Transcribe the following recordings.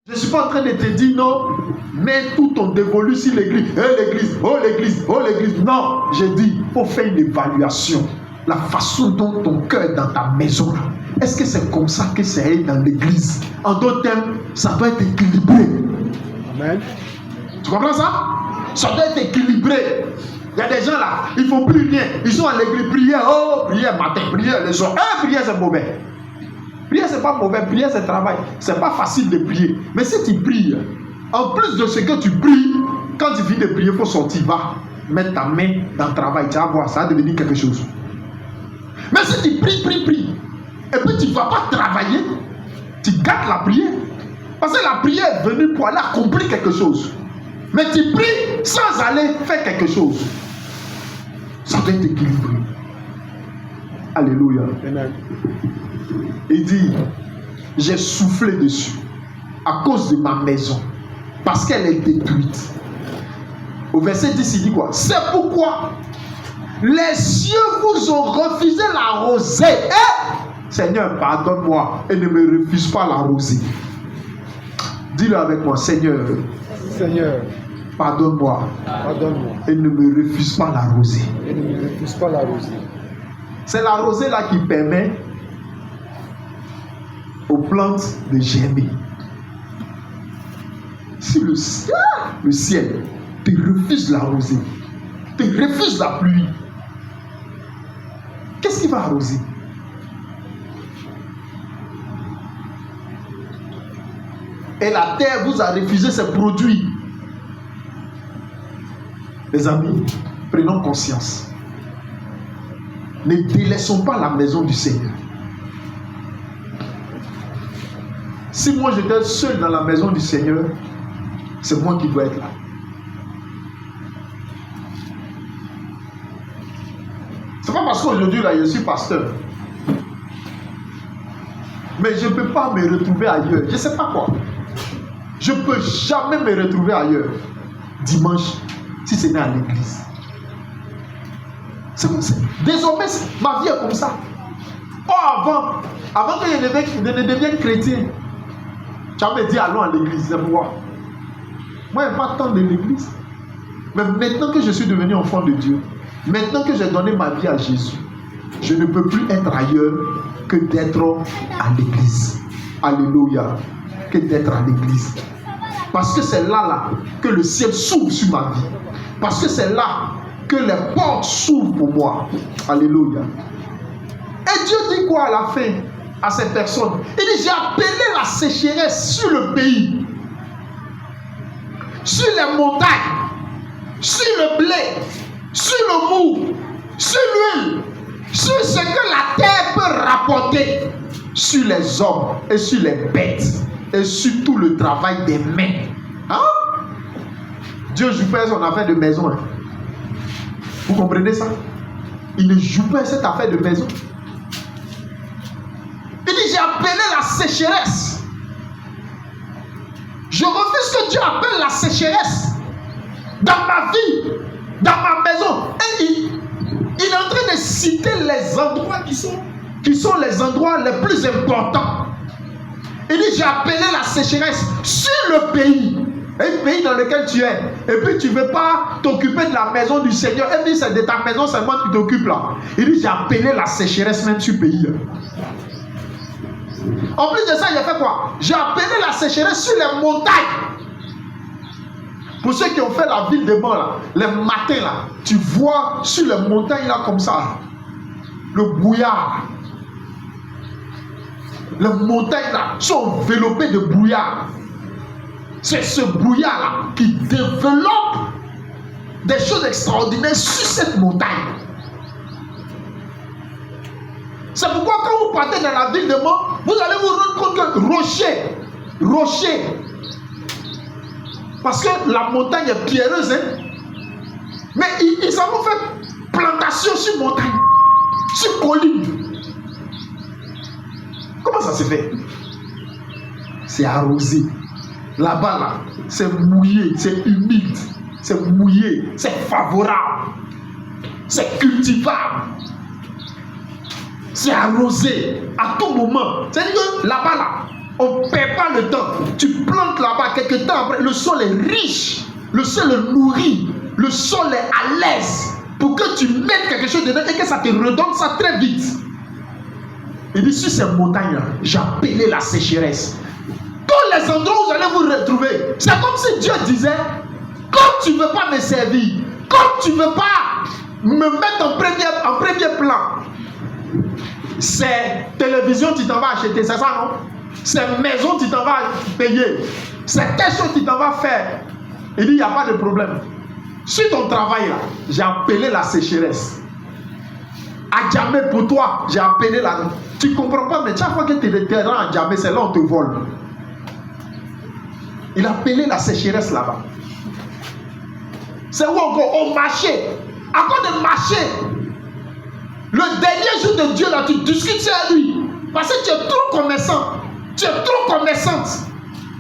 Je ne suis pas en train de te dire non, mets tout ton dévolu sur l'église. L'église, oh l'église, oh l'église. Non, j'ai dit, il faut faire une évaluation. La façon dont ton cœur est dans ta maison. Est-ce que c'est comme ça que c'est dans l'église? En d'autres termes, ça doit être équilibré. Amen. Tu comprends ça? Ça doit être équilibré. Il y a des gens là, ils ne font plus rien. Ils sont à l'église, prière, oh, prière matin, prière le soir. Prière c'est mauvais. Prière c'est pas mauvais, prière c'est travail. C'est pas facile de prier. Mais si tu pries, en plus de ce que tu pries, quand tu finis de prier, il faut sortir, va mettre ta main dans le travail. Tu vas voir, ça va devenir quelque chose. Mais si tu pries, et puis tu ne vas pas travailler, tu gâtes la prière. Parce que la prière est venue pour aller accomplir quelque chose. Mais tu pries sans aller faire quelque chose. Ça doit être équilibré. Alléluia. Amen. Il dit, j'ai soufflé dessus à cause de ma maison, parce qu'elle est détruite. Au verset 10, il dit quoi? C'est pourquoi les cieux vous ont refusé la rosée. Seigneur, pardonne-moi et ne me refuse pas la rosée. Dis-le avec moi, Seigneur, pardonne-moi et ne me refuse pas la rosée. C'est la rosée là qui permet aux plantes de germer. Si le ciel te refuse la rosée, te refuse la pluie, qu'est-ce qui va arroser? Et la terre vous a refusé ses produits. Les amis, prenons conscience. Ne délaissons pas la maison du Seigneur. Si moi j'étais seul dans la maison du Seigneur, c'est moi qui dois être là. C'est pas parce qu'aujourd'hui là je suis pasteur, mais je ne peux pas me retrouver ailleurs. Je ne sais pas quoi. Je ne peux jamais me retrouver ailleurs dimanche si ce n'est à l'église. C'est comme ça. Désormais, ma vie est comme ça. Oh, avant que je ne devienne chrétien, tu vas me dire allons à l'église. C'est pourquoi. Moi, je n'ai pas tant de l'église. Mais maintenant que je suis devenu enfant de Dieu, maintenant que j'ai donné ma vie à Jésus, je ne peux plus être ailleurs que d'être à l'église. Alléluia. Que d'être à l'église. Parce que c'est là que le ciel s'ouvre sur ma vie. Parce que c'est là que les portes s'ouvrent pour moi. Alléluia. Et Dieu dit quoi à la fin à cette personne? Il dit, j'ai appelé la sécheresse sur le pays, sur les montagnes, sur le blé, sur le mou, sur l'huile, sur ce que la terre peut rapporter, sur les hommes et sur les bêtes et sur tout le travail des mains. Hein? Dieu joue pas son affaire de maison. Hein? Vous comprenez ça? Il ne joue pas cette affaire de maison. Il dit, j'ai appelé la sécheresse. Je refuse que Dieu appelle la sécheresse dans ma vie, dans ma maison. Et il est en train de citer les endroits qui sont les endroits les plus importants. Il dit, j'ai appelé la sécheresse sur le pays. Un pays dans lequel tu es. Et puis tu ne veux pas t'occuper de la maison du Seigneur. Et puis c'est de ta maison seulement que tu t'occupes là. Il dit, j'ai appelé la sécheresse même sur le pays. En plus de ça, il a fait quoi? J'ai appelé la sécheresse sur les montagnes. Pour ceux qui ont fait la ville de Ban là, les matins là, tu vois sur les montagnes là comme ça, le brouillard. Les montagnes là sont enveloppées de brouillard. C'est ce brouillard là qui développe des choses extraordinaires sur cette montagne. C'est pourquoi quand vous partez dans la ville de Ban, vous allez vous rendre compte que rocher, parce que la montagne est pierreuse, hein? Mais ils ont fait plantation sur montagne, sur colline. Comment ça se fait? C'est arrosé. Là-bas, là, c'est mouillé, c'est humide, c'est mouillé, c'est favorable, c'est cultivable, c'est arrosé à tout moment. C'est-à-dire que là-bas, là, On ne perd pas le temps. Tu plantes là-bas, quelques temps après, le sol est riche, le sol est nourri, le sol est à l'aise pour que tu mettes quelque chose dedans et que ça te redonne ça très vite. Il dit, sur ces montagnes-là, j'ai appelé la sécheresse. Tous les endroits où vous allez vous retrouver, c'est comme si Dieu disait, comme tu ne veux pas me servir, comme tu ne veux pas me mettre en premier plan, c'est télévision tu t'en vas acheter, c'est ça non? C'est maison tu t'en vas payer, c'est quelque chose tu t'en vas faire. Il dit, il n'y a pas de problème. Sur ton travail là, j'ai appelé la sécheresse. À Djamé pour toi, j'ai appelé la... Tu ne comprends pas, mais chaque fois que tu es terrain à Djamé, c'est là où on te vole. Il a appelé la sécheresse là-bas. C'est où on marchait. À cause de marcher, le dernier jour de Dieu là, tu discutes sur lui. Parce que tu es trop commerçant. Tu es trop commerçante.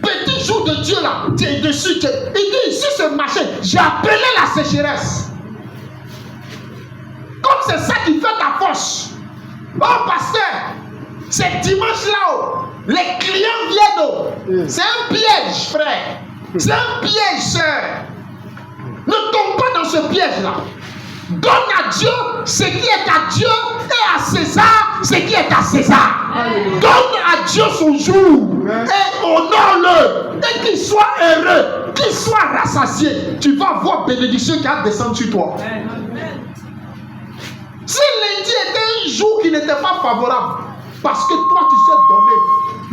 Petit jour de Dieu là, tu es dessus. Il dit, sur ce marché, j'ai appelé la sécheresse. Comme c'est ça qui fait ta force. Oh pasteur, c'est dimanche là-haut. Les clients viennent. C'est un piège, frère. C'est un piège, sœur. Ne tombe pas dans ce piège-là. Donne à Dieu ce qui est à Dieu et à César ce qui est à César. Donne à Dieu son jour et honore-le. Et qu'il soit heureux, qu'il soit rassasié. Tu vas voir bénédiction qui va descendre sur toi. Si lundi était un jour qui n'était pas favorable, parce que toi tu sais donner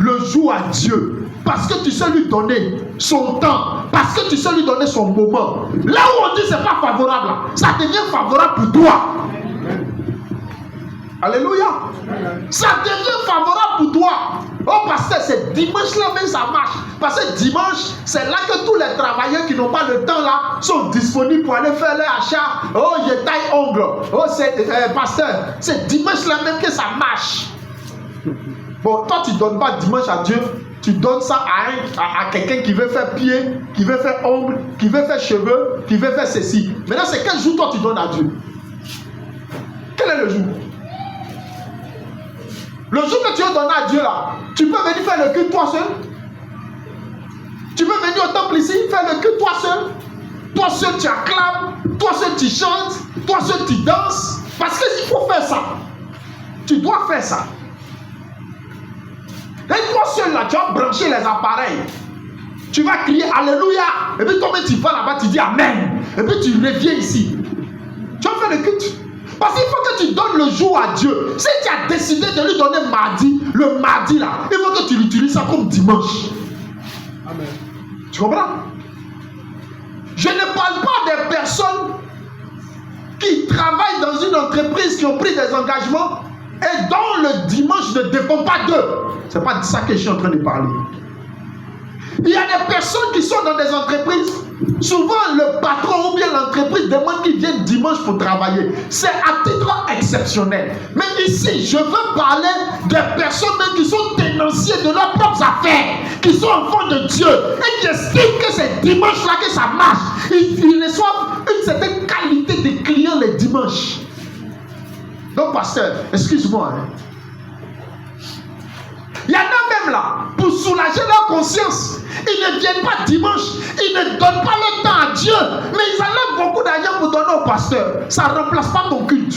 le jour à Dieu, parce que tu sais lui donner son temps, parce que tu sais lui donner son moment, là où on dit c'est pas favorable, ça devient favorable pour toi. Alléluia. Ça devient favorable pour toi. Oh pasteur, c'est dimanche là même ça marche. Parce que dimanche, c'est là que tous les travailleurs qui n'ont pas le temps là sont disponibles pour aller faire leur achat. Oh, je taille ongle. Oh, c'est pasteur, c'est dimanche là même que ça marche. Bon, toi tu donnes pas dimanche à Dieu, tu donnes ça à quelqu'un qui veut faire pied, qui veut faire ongle, qui veut faire cheveux, qui veut faire ceci. Maintenant, c'est quel jour toi tu donnes à Dieu? Quel est le jour? Le jour que tu veux donner à Dieu là, tu peux venir faire le culte toi seul. Tu peux venir au temple ici, faire le culte toi seul. Toi seul tu acclames, toi seul tu chantes, toi seul tu danses. Parce qu'il faut faire ça. Tu dois faire ça. Et toi seul là, tu vas brancher les appareils. Tu vas crier Alléluia. Et puis toi tu vas là-bas, tu dis Amen. Et puis tu reviens ici. Tu vas faire le culte. Parce qu'il faut que tu donnes le jour à Dieu. Si tu as décidé de lui donner mardi, le mardi là, il faut que tu l'utilises ça comme dimanche. Amen. Tu comprends? Je ne parle pas des personnes qui travaillent dans une entreprise, qui ont pris des engagements et dont le dimanche ne dépend pas d'eux. Ce n'est pas de ça que je suis en train de parler. Il y a des personnes qui sont dans des entreprises. Souvent, le patron ou bien l'entreprise demande qu'ils viennent dimanche pour travailler. C'est à titre exceptionnel. Mais ici, je veux parler des personnes même qui sont tenanciers de leurs propres affaires, qui sont enfants de Dieu et qui estiment que c'est dimanche-là que ça marche. Ils reçoivent une certaine qualité de clients les dimanches. Donc, pasteur, excuse-moi. Il y en a même là, pour soulager leur conscience, ils ne viennent pas dimanche, ils ne donnent pas le temps à Dieu, mais ils enlèvent beaucoup d'argent pour donner au pasteur. Ça ne remplace pas ton culte.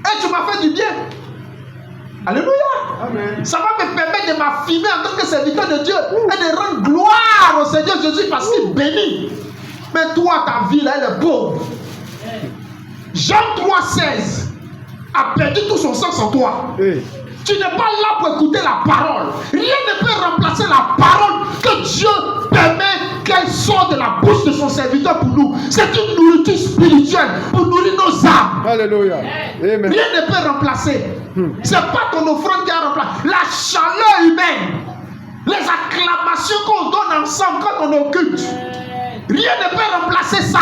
Et tu m'as fait du bien. Alléluia. Amen. Ça va me permettre de m'affirmer en tant que serviteur de Dieu et de rendre gloire au Seigneur Jésus parce qu'il bénit. Mais toi, ta vie là, elle est pauvre. Jean 3,16 a perdu tout son sens en toi. Tu n'es pas là pour écouter la parole. Rien ne peut remplacer la parole que Dieu permet qu'elle sorte de la bouche de son serviteur pour nous. C'est une nourriture spirituelle pour nourrir nos âmes. Alléluia. Amen. Rien ne peut remplacer. Ce n'est pas ton offrande qui a remplacé. La chaleur humaine, les acclamations qu'on donne ensemble quand on occupe, rien ne peut remplacer ça.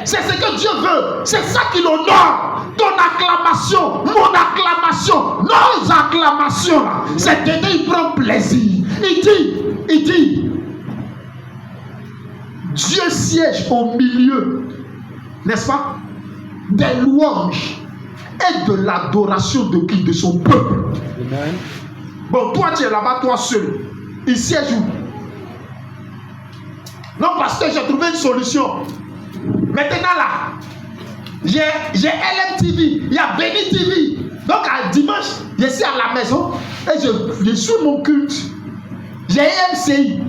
C'est ce que Dieu veut. C'est ça qu'il honore. Ton acclamation, mon acclamation, nos acclamations. C'est dedans il prend plaisir. Il dit, Dieu siège au milieu, n'est-ce pas, des louanges et de l'adoration de qui? De son peuple. Amen. Bon, toi, tu es là-bas, toi seul. Il siège où? Non, pasteur, j'ai trouvé une solution. Maintenant, là, j'ai LMTV, il y a Béni TV. Donc, à dimanche, je suis à la maison et je suis mon culte. J'ai MCI.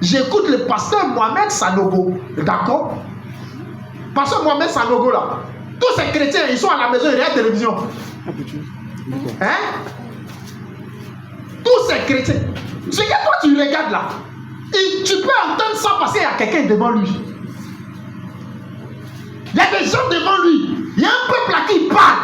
J'écoute le pasteur Mohamed Sanogo. D'accord? Pasteur Mohamed Sanogo, là. Tous ces chrétiens, ils sont à la maison, ils regardent la télévision. Hein? Tous ces chrétiens. Ce que toi, tu regardes là. Et tu peux entendre ça passer à quelqu'un devant lui. Il y a des gens devant lui. Il y a un peuple à qui il parle.